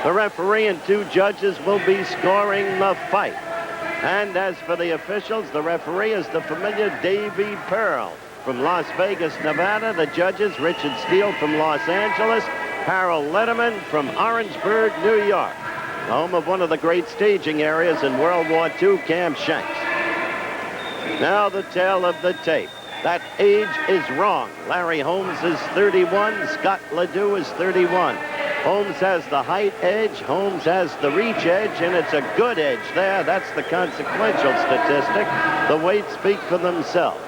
The referee and 2 judges will be scoring the fight. And as for the officials, the referee is the familiar Davy Pearl from Las Vegas, Nevada. The judges, Richard Steele from Los Angeles, Harold Letterman from Orangeburg, New York, home of one of the great staging areas in World War II, Camp Shanks. Now the tale of the tape. That age is wrong. Larry Holmes is 31. Scott Ledoux is 31. Holmes has the height edge. Holmes has the reach edge, and it's a good edge there. That's the consequential statistic. The weights speak for themselves.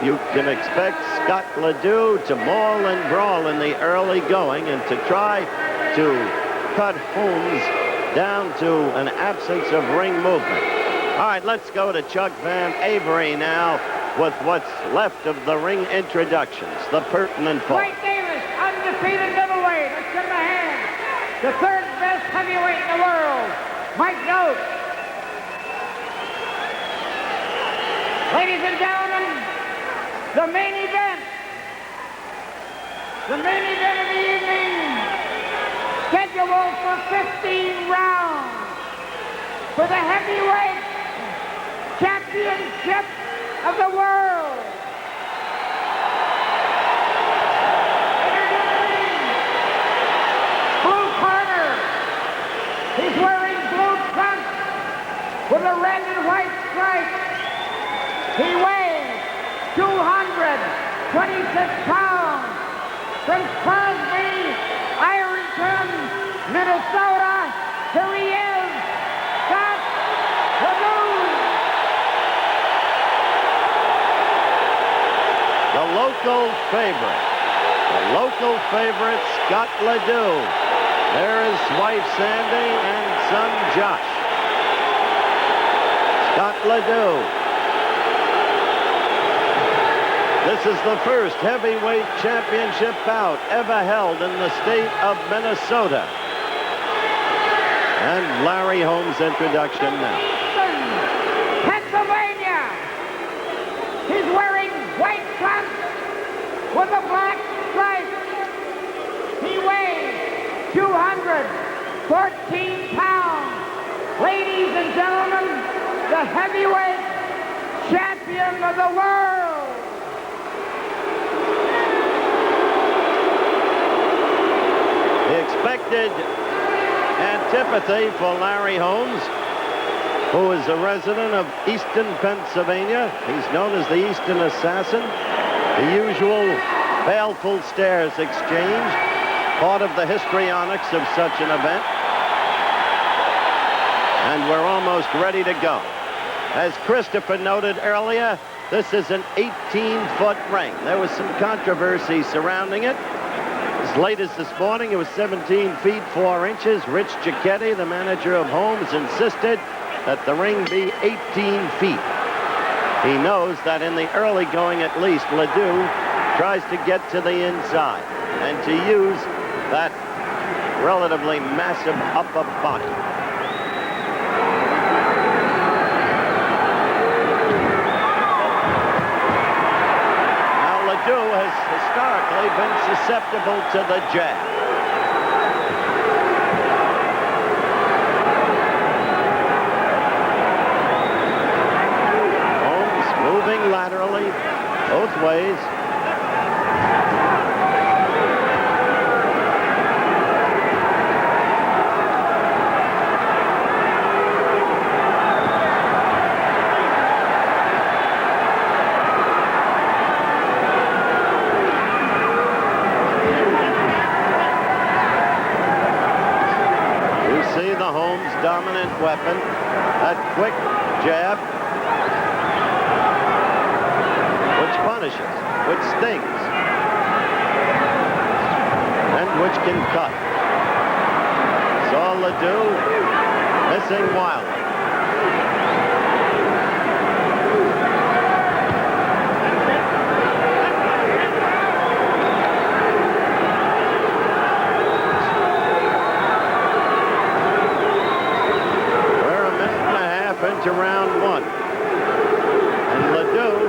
You can expect Scott Ledoux to maul and brawl in the early going and to try to cut Holmes down to an absence of ring movement. All right, let's go to Chuck Van Avery now with what's left of the ring introductions, the pertinent part. Dwight Davis, undefeated middleweight. Let's give him a hand. The 3rd best heavyweight in the world, Mike Note. Ladies and gentlemen, the main event. The main event of the evening, scheduled for 15 rounds for the heavyweight championship of the world. Introducing blue corner. He's wearing blue trunks with a red and white stripe. He weighs 226 pounds. From Crosby, Ironton, Minnesota, here he is, Scott Ledoux. The local favorite, Scott Ledoux. There is wife Sandy and son Josh. Scott Ledoux. This is the first heavyweight championship bout ever held in the state of Minnesota. And Larry Holmes' introduction now. Pennsylvania. He's wearing white trunks with a black stripe. He weighs 214 pounds. Ladies and gentlemen, the heavyweight champion of the world. The expected antipathy for Larry Holmes, who is a resident of Easton, Pennsylvania. He's known as the Easton Assassin. The usual baleful stares exchanged, part of the histrionics of such an event. And we're almost ready to go. As Christopher noted earlier, this is an 18-foot ring. There was some controversy surrounding it. As late as this morning, it was 17 feet 4 inches. Rich Giacchetti, the manager of Holmes, insisted that the ring be 18 feet. He knows that in the early going, at least, Ledoux tries to get to the inside and to use that relatively massive upper body. Ledoux has historically been susceptible to the jab. Holmes moving laterally both ways. Dominant weapon, that quick jab, which punishes, which stings, and which can cut. Saw Ledoux missing wildly. To round one. And Ledoux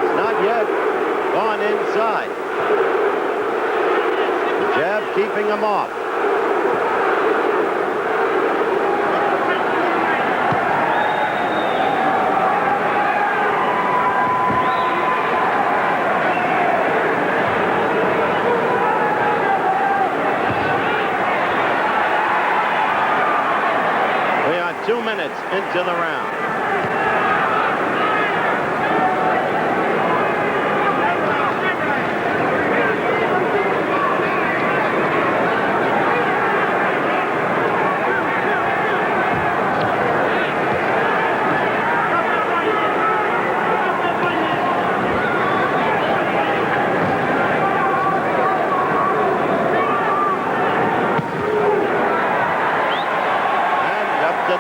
has not yet gone inside. The jab keeping him off. minutes into the round.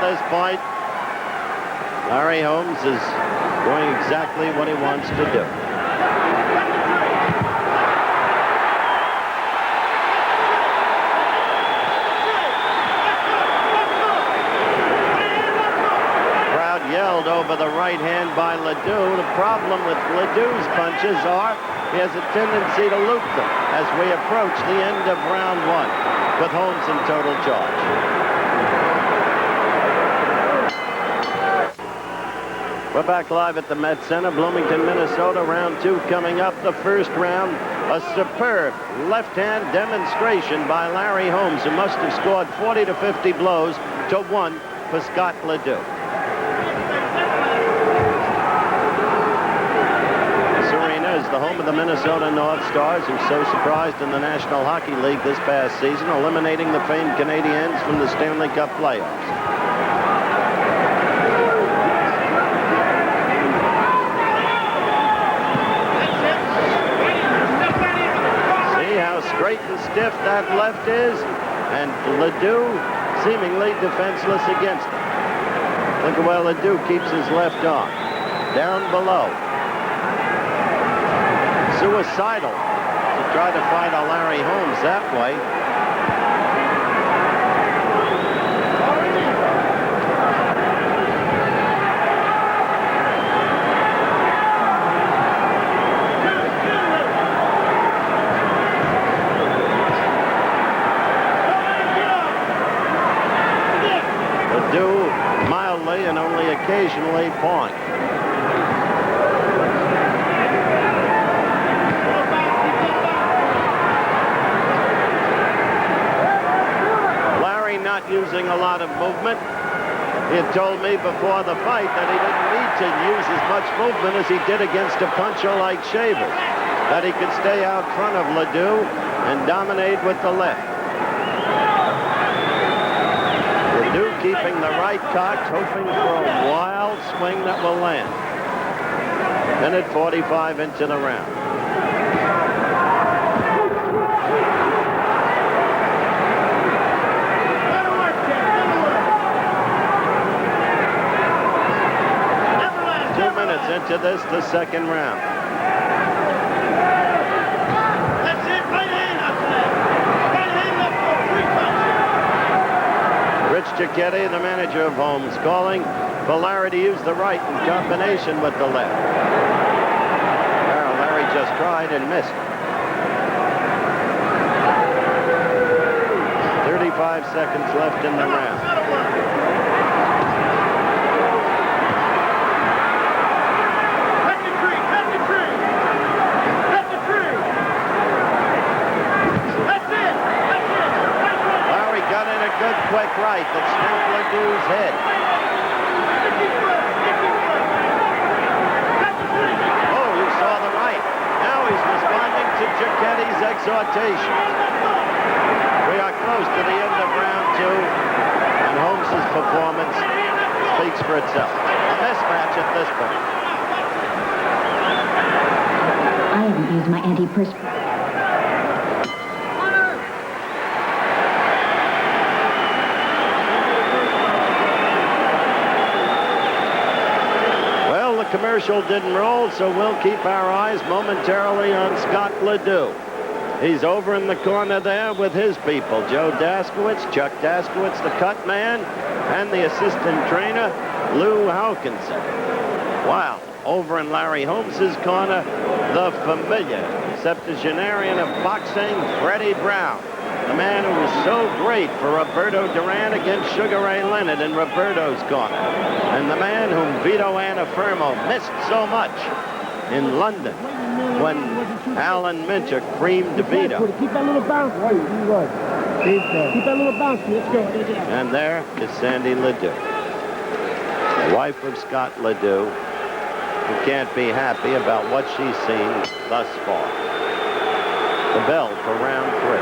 This point, Larry Holmes is doing exactly what he wants to do. Crowd yelled over the right hand by Ledoux. The problem with Ledoux's punches are he has a tendency to loop them as we approach the end of round one with Holmes in total charge. We're back live at the Met Center, Bloomington, Minnesota. Round two coming up. The first round, a superb left-hand demonstration by Larry Holmes, who must have scored 40 to 50 blows to one for Scott Ledoux. This arena is the home of the Minnesota North Stars, who so surprised in the National Hockey League this past season, eliminating the famed Canadiens from the Stanley Cup playoffs. Straight and stiff that left is, and Ledoux seemingly defenseless against it. Look at where Ledoux keeps his left arm. Down below. Suicidal to try to fight a Larry Holmes that way. And only occasionally point. Larry not using a lot of movement. He had told me before the fight that he didn't need to use as much movement as he did against a puncher like Shavers, that he could stay out front of Ledoux and dominate with the left. Ledoux keeping the right cocked, hoping for a wild swing that will land. Minute 45 into the round. Into this, the second round. That's it, right hand after that. Right hand left for 3 punches. Rich Cicchetti, the manager of Holmes, calling for Larry to use the right in combination with the left. Well, Larry just tried and missed. 35 seconds left in the round. Good quick right that snapped Ledoux's head. Oh, you saw the right. Now he's responding to Cicchetti's exhortation. We are close to the end of round two, and Holmes' performance speaks for itself. A mismatch at this point. I haven't used my antiperspirant. Commercial didn't roll, so we'll keep our eyes momentarily on Scott Ledoux. He's over in the corner there with his people, Joe Daskowitz, Chuck Daskowitz, the cut man, and the assistant trainer, Lou Hawkinson. Wow, over in Larry Holmes' corner, the familiar septuagenarian of boxing, Freddie Brown, the man who was so great for Roberto Duran against Sugar Ray Leonard in Roberto's corner, and the man whom Vito Annafermo missed so much in London when Alan Minter creamed Vito. Keep that little bounce. Keep that little bounce. Let's go. And there is Sandy Ledoux. The wife of Scott Ledoux, who can't be happy about what she's seen thus far. The bell for round 3.